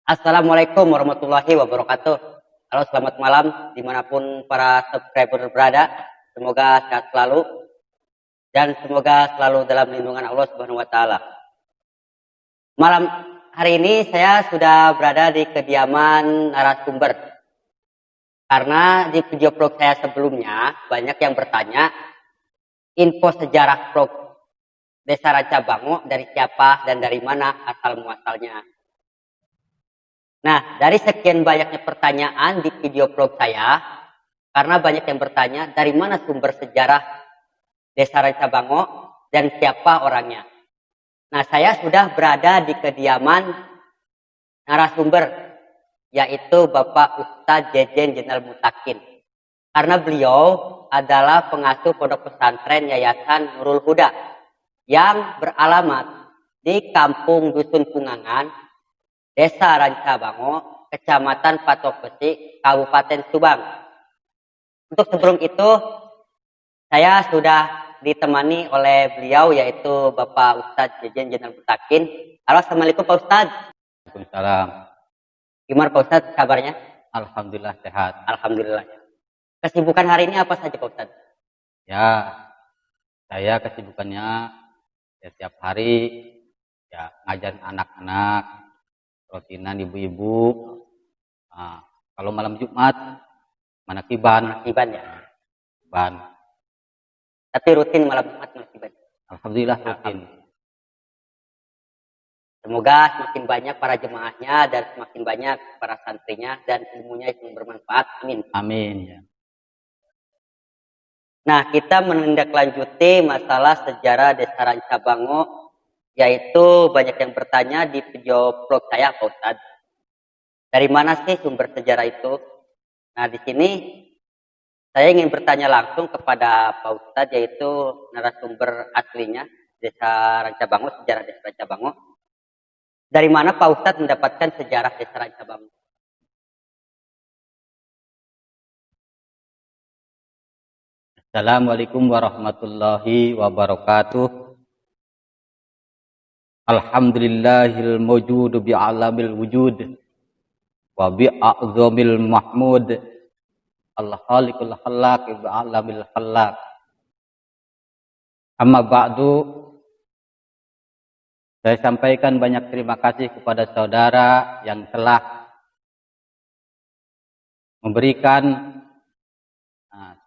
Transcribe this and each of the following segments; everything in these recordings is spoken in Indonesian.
Assalamualaikum warahmatullahi wabarakatuh. Halo, selamat malam dimanapun para subscriber berada. Semoga sehat selalu dan semoga selalu dalam lindungan Allah Subhanahu wa taala. Malam hari ini saya sudah berada di kediaman narasumber. Karena di video vlog saya sebelumnya banyak yang bertanya info sejarah vlog Desa Rancabango dari siapa dan dari mana asal muasalnya. Nah, dari sekian banyaknya pertanyaan di video vlog saya, karena banyak yang bertanya dari mana sumber sejarah Desa Rancabango dan siapa orangnya. Nah, saya sudah berada di kediaman narasumber, yaitu Bapak Ustadz Jejen Jenderal Mutakin. Karena beliau adalah pengasuh pondok pesantren Yayasan Nurul Huda yang beralamat di Kampung Dusun Pungangan, Desa Rancabango, Kecamatan Patok Besi, Kabupaten Subang. Untuk sebelum itu, saya sudah ditemani oleh beliau, yaitu Bapak Ustadz Jejen Jenderal Mutakin. Halo, Assalamualaikum Pak Ustadz. Waalaikumsalam. Gimana Pak Ustadz kabarnya? Alhamdulillah sehat. Alhamdulillah. Kesibukan hari ini apa saja Pak Ustadz? Ya, saya kesibukannya ya, tiap hari ya ngajarin anak-anak, rutinan ibu-ibu. Nah, kalau malam Jumat manakiban Ya. ban. Tapi rutin malam Jumat manakiban. Alhamdulillah rutin. Semoga semakin banyak para jemaahnya dan semakin banyak para santrinya dan ilmunya yang bermanfaat. Amin. Amin ya. Nah, kita menindaklanjuti masalah sejarah Desa Rancabango, yaitu banyak yang bertanya di video vlog saya, Pak Ustadz. Dari mana sih sumber sejarah itu? Nah, di sini saya ingin bertanya langsung kepada Pak Ustadz, yaitu narasumber aslinya Desa Rancabango, sejarah Desa Rancabango. Dari mana Pak Ustadz mendapatkan sejarah Desa Rancabango? Assalamualaikum warahmatullahi wabarakatuh. Alhamdulillahil mawjudu bi'alamil wujud wa bi'a'zamil mahmud. Al-khaliqul khalaq bi'alamil khalaq. Amma ba'du, saya sampaikan banyak terima kasih kepada saudara yang telah memberikan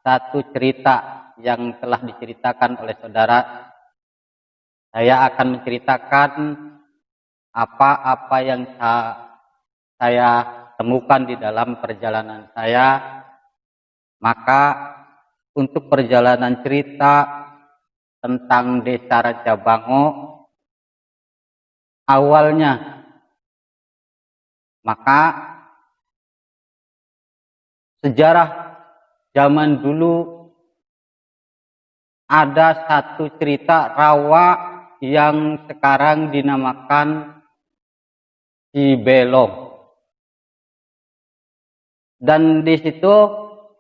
satu cerita yang telah diceritakan oleh saudara. Saya akan menceritakan apa-apa yang saya temukan di dalam perjalanan saya. Maka untuk perjalanan cerita tentang Desa Rancabango awalnya, maka sejarah zaman dulu ada satu cerita rawa yang sekarang dinamakan Cibelong. Dan di situ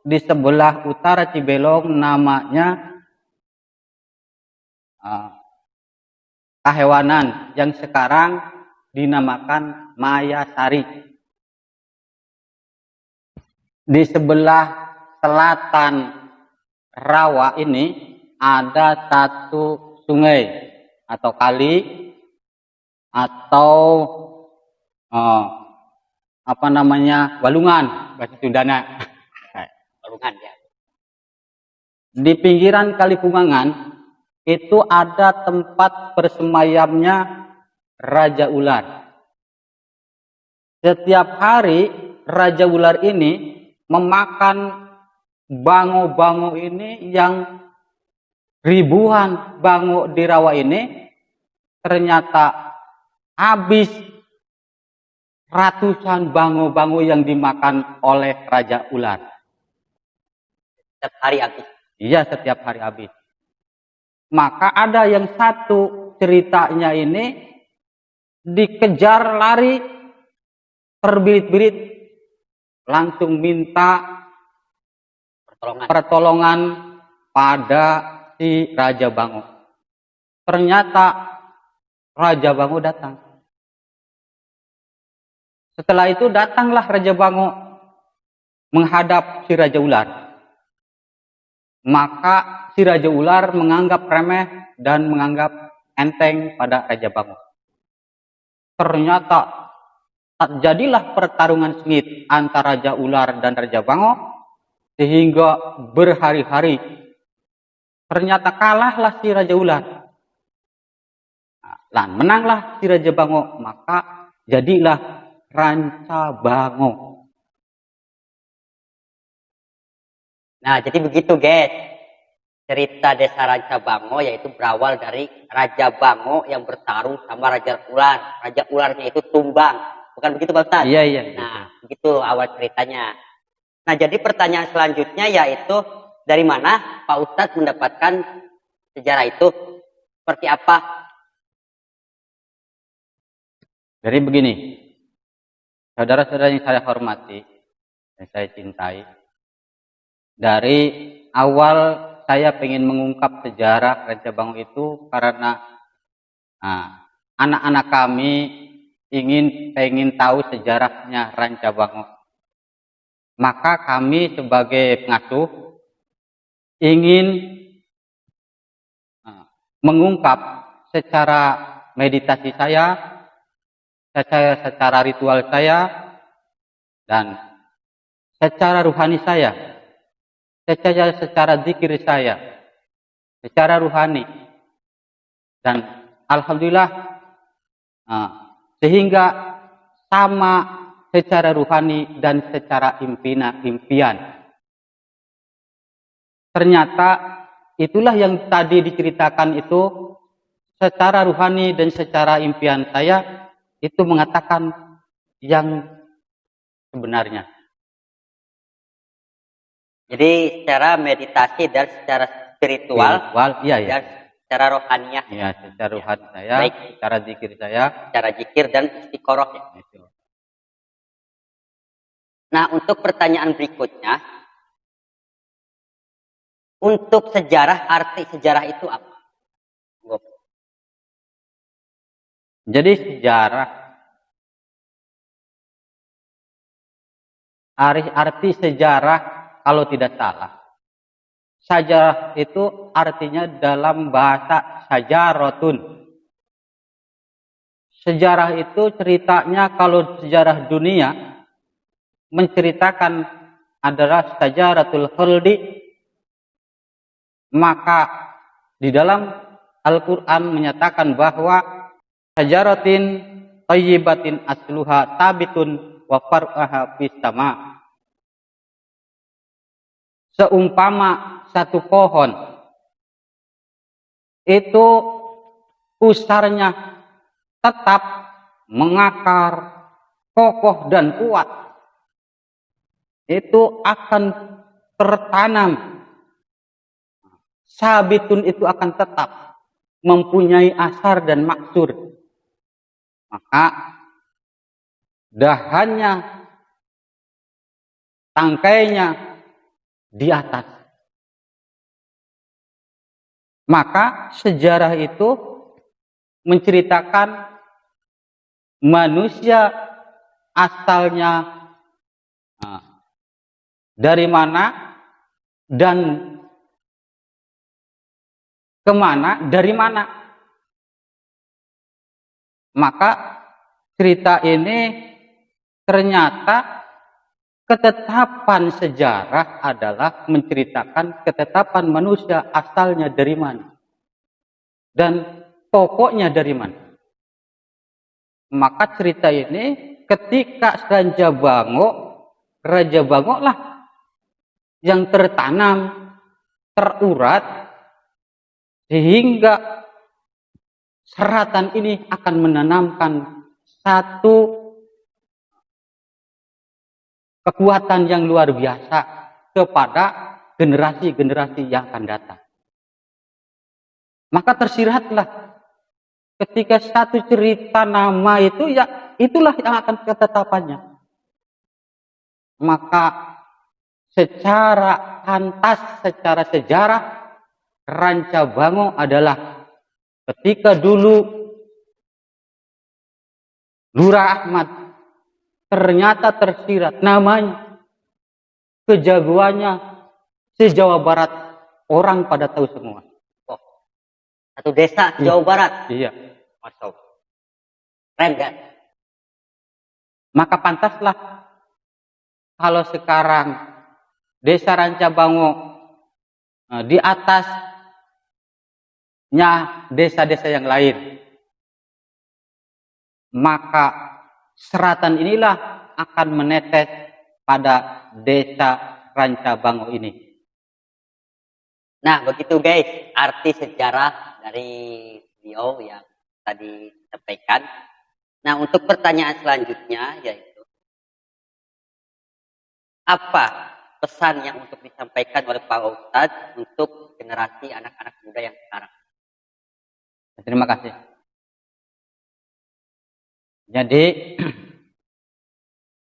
di sebelah utara Cibelong namanya Kahewanan yang sekarang dinamakan Mayasari. Di sebelah selatan rawa ini ada satu sungai atau kali atau walungan bahasa Sundana. Walungan ya. Di pinggiran Kali Pungangan itu ada tempat bersemayamnya Raja Ular. Setiap hari Raja Ular ini memakan bango-bango ini yang ribuan bango di rawa ini, ternyata habis ratusan bango-bango yang dimakan oleh Raja Ular. Setiap hari habis. Iya, setiap hari habis. Maka ada yang satu ceritanya ini dikejar lari terbirit-birit, langsung minta pertolongan pada si Raja Bango. Ternyata Raja Bango datang. Setelah itu datanglah Raja Bango menghadap si Raja Ular. Maka si Raja Ular menganggap remeh dan menganggap enteng pada Raja Bango. Ternyata terjadilah pertarungan sengit antara Raja Ular dan Raja Bango sehingga berhari-hari. Ternyata kalahlah si Raja Ular. Dan menanglah si Raja Bango, maka jadilah Ranca Bango. Nah, jadi begitu guys. Cerita Desa Ranca Bango yaitu berawal dari Raja Bango yang bertarung sama Raja Ular. Raja Ularnya itu tumbang. Bukan begitu Pak Ustadz? Iya, iya. Nah, begitu awal ceritanya. Nah, jadi pertanyaan selanjutnya yaitu dari mana Pak Ustadz mendapatkan sejarah itu? Seperti apa? Jadi begini, saudara-saudara yang saya hormati, yang saya cintai, dari awal saya ingin mengungkap sejarah Ranca Bango itu karena anak-anak kami pengen tahu sejarahnya Ranca Bango. Maka kami sebagai pengasuh ingin mengungkap secara meditasi saya, secara ritual saya, dan secara rohani saya, secara zikir saya, secara rohani, dan alhamdulillah sehingga sama secara rohani dan secara impian. Ternyata itulah yang tadi diceritakan itu secara rohani dan secara impian saya itu mengatakan yang sebenarnya. Jadi secara meditasi dan secara spiritual iya. dan secara rohaniah. Iya, secara rohani saya, Baik. secara zikir saya, Secara zikir dan istiqoroh. Ya. Nah, untuk pertanyaan berikutnya, untuk sejarah, arti sejarah itu apa? Jadi sejarah, arti sejarah kalau tidak salah, sejarah itu artinya dalam bahasa sajarotun. Sejarah itu ceritanya kalau sejarah dunia menceritakan adalah sajaratul khuldi, maka di dalam Al-Quran menyatakan bahwa sajaratin thayyibatin asluha tabitun wa far'aha fis sama. Seumpama satu pohon itu usarnya tetap mengakar kokoh dan kuat, itu akan tertanam. Sabitun itu akan tetap mempunyai asar dan maksur. Maka dahannya, tangkainya di atas. Maka sejarah itu menceritakan manusia asalnya dari mana dan kemana, dari mana. Maka cerita ini ternyata ketetapan sejarah adalah menceritakan ketetapan manusia asalnya dari mana dan pokoknya dari mana. Maka cerita ini ketika Raja Bango lah yang tertanam, terurat, sehingga seratan ini akan menanamkan satu kekuatan yang luar biasa kepada generasi-generasi yang akan datang. Maka tersiratlah ketika satu cerita nama itu, ya itulah yang akan ketetapannya. Maka secara pantas, secara sejarah, Ranca Bango adalah ketika dulu Lurah Ahmad ternyata tersirat namanya, kejagoannya se-Jawa Barat, orang pada tahu semua. Oh, satu desa Jawa Barat. Iya. Masuk. Keren kan? Maka pantaslah kalau sekarang Desa Rancabango di atasnya desa-desa yang lain, maka seratan inilah akan menetes pada Desa Rancabango ini. Nah, begitu guys, arti sejarah dari beliau yang tadi sampaikan. Nah, untuk pertanyaan selanjutnya yaitu apa pesan yang untuk disampaikan oleh Pak Ustadz untuk generasi anak-anak muda yang sekarang? Terima kasih. Jadi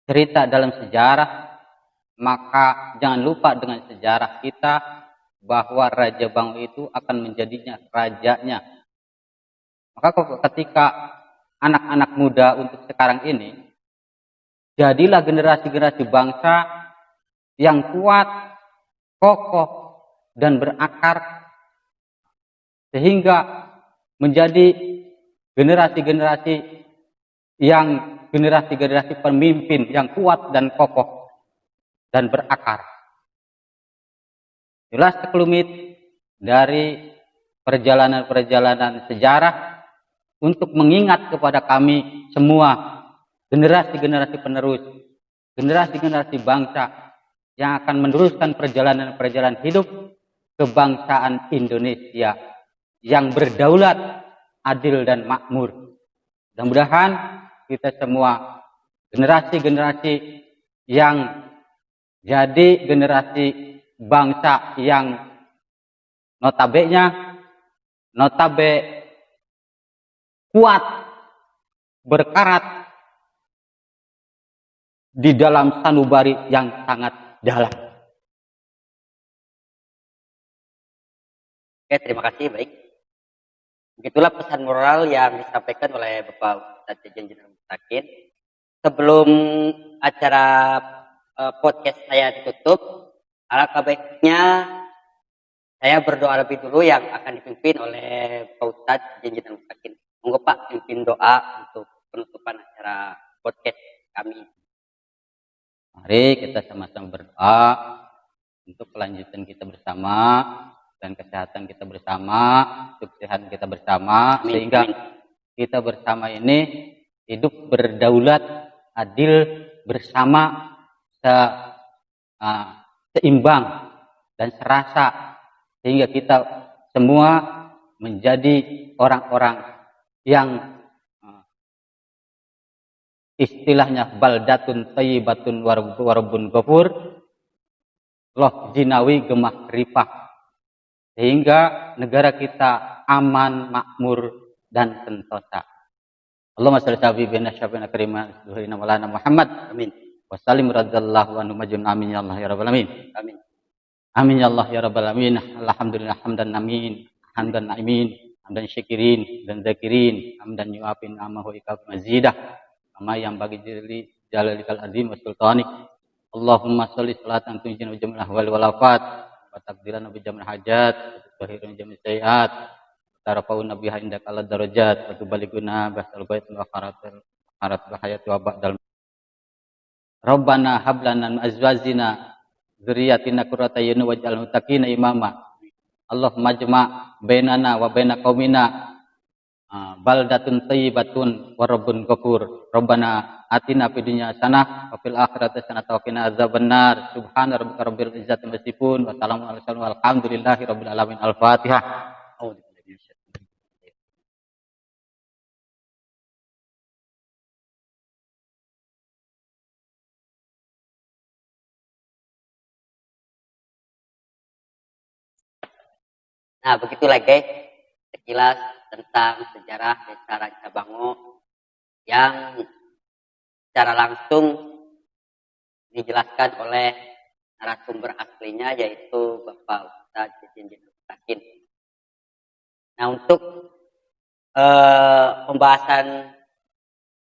cerita dalam sejarah, maka jangan lupa dengan sejarah kita bahwa Raja Bango itu akan menjadinya rajanya. Maka ketika anak-anak muda untuk sekarang ini, jadilah generasi-generasi bangsa yang kuat, kokoh, dan berakar, sehingga menjadi generasi-generasi pemimpin yang kuat dan kokoh dan berakar. Jelas sekelumit dari perjalanan-perjalanan sejarah untuk mengingat kepada kami semua, generasi-generasi penerus, generasi-generasi bangsa yang akan meneruskan perjalanan-perjalanan hidup kebangsaan Indonesia yang berdaulat, adil dan makmur. Mudah-mudahan kita semua generasi-generasi yang jadi generasi bangsa yang notabe kuat, berkarat di dalam sanubari yang sangat dalam. Oke, terima kasih. Baik. Begitulah pesan moral yang disampaikan oleh Bapak Ustadz Jajan Jenderal Mustaqim. Sebelum acara podcast saya ditutup, alangkah baiknya saya berdoa lebih dulu yang akan dipimpin oleh Pak Ustadz Jajan Jenderal Mustaqim. Monggo Pak, pimpin doa untuk penutupan acara podcast kami. Mari kita sama-sama berdoa untuk kelanjutan kita bersama dan kesehatan kita bersama, suksesan kita bersama, Amin. Sehingga Amin. kita bersama ini hidup berdaulat, adil, bersama, seimbang dan serasa, sehingga kita semua menjadi orang-orang yang istilahnya baldatun thayyibatun warabun ghafur, loh jinawi gemah ripah, sehingga negara kita aman, makmur dan sentosa. Allahumma shalli ala sayyidina syafina karimah zuhurina maulana Muhammad. Amin. Wassalim radhiyallahu anhu majun. Amin ya Allah ya rabbal alamin. Amin. Amin ya Allah ya rabbal alamin. Alhamdulillah hamdan amin, hamdan naimin, hamdan syakirin dan zakirin, hamdan yuafin amahu ikab mazidah, ama yang bagi jalalikal azim wa sultanik. Allahumma sholli salatan tunjina jami'al ahwal wal afat wa taqdiran bi jamil hajat wa tahirun jamil sayiat tarafau nabiha indaka ala darajat wa tubaliguna basal bait wa kharatul hayati wa ba'dal. Rabbana hab lana min azwajina dzurriyyatina qurrata a'yun waj'alna muttaqina imama. Allahumma jma' bainana wa baina qaumina baldatun thayyibatun wa rabbun ghafur. Rabbana atina fid dunya hasanah wa fil akhirati hasanah wa qina adzabannar. Subhana rabbika rabbil izzati amma yasifun wa salamun alal mursalin walhamdulillahi rabbil alamin. Al-Fatihah. Nah, begitulah guys, sekilas tentang sejarah Desa Rancabango yang secara langsung dijelaskan oleh narasumber aslinya yaitu Bapak Ustadz Jajan Jenderal Mustaqim. Nah, untuk pembahasan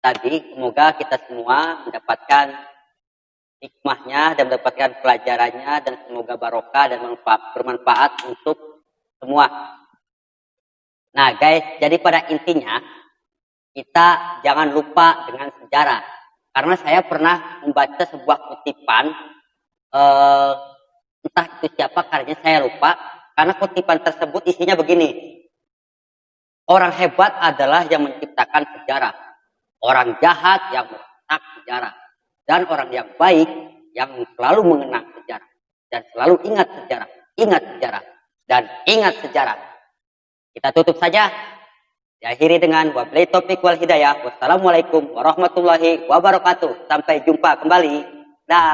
tadi. Semoga kita semua mendapatkan hikmahnya dan mendapatkan pelajarannya, dan semoga barokah dan bermanfaat untuk semua. Nah guys, jadi pada intinya kita jangan lupa dengan sejarah. Karena saya pernah membaca sebuah kutipan, entah itu siapa, karena saya lupa. Karena kutipan tersebut isinya begini: orang hebat adalah yang menciptakan sejarah, orang jahat yang merusak sejarah, dan orang yang baik yang selalu mengenang sejarah dan selalu ingat sejarah, dan ingat sejarah. Kita tutup saja. Diakhiri dengan wabillahi taufiq wal hidayah. Wassalamualaikum warahmatullahi wabarakatuh. Sampai jumpa kembali. Dah.